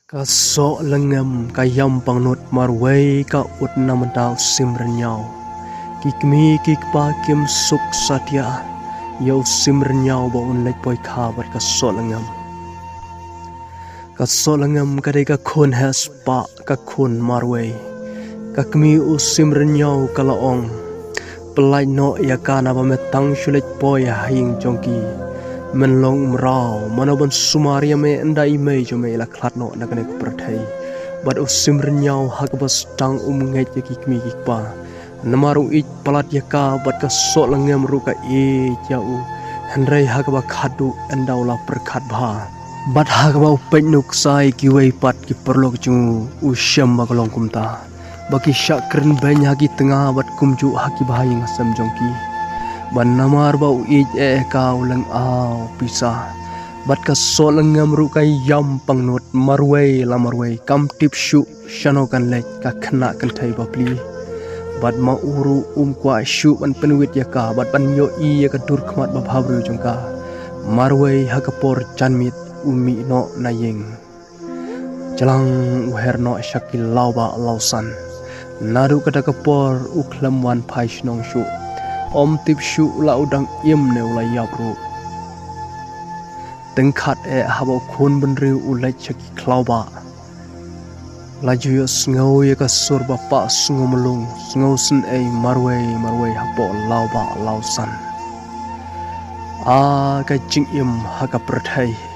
Ka so Lyngem ka yam pangnut marway ka ut namandal Sim Rynniaw. Kikmi kikpa kim suk satya yo Sim Rynniaw ba unlek poi khabat ka so Lyngem. Ka so Lyngem ka de ka khun has pa ka khun marway. Ka kmi u Sim Rynniaw ka laong. Pelai no ya kana ba metang shulet poi haing jongki. Men long mrao manaban sumaria me ndai me jo me la klat no na kanek prathai bad o Sim Rynniaw hakbas tang ngai ki kmi kikpa namaru ik palat yaka bad ka so Lyngem ru ka e jau handrai hakba khadu endau la perkhat bha bad hakba penuk sai ki wei pat ki perlok chu u syam ba kolong kumta baki syakren banya ki tengah bad kumju haki bahing asam jongki ban namar bau ij ka ulang au pisa bat ka so Lyngem ru kai yam pangnut marway la marway kam tip shu shanokan lek ka khna kan thai bapli bat ma uru kwa shu ban penwit ya ka bat ban yo I ya ka dur khmat ba bhabru jongka marway hakapor chanmit umi no nayeng jalang uher no shakil lauba lausan naru kata kapor uklam wan phai snong shu om tip shu la udang im ne ula yabru tengkhat habo khun benri ulai chaki klauba la juyo sngo ye ka surba pa sngo melung sngo sen marway habo lauba lausan ka jing im ha ka prathai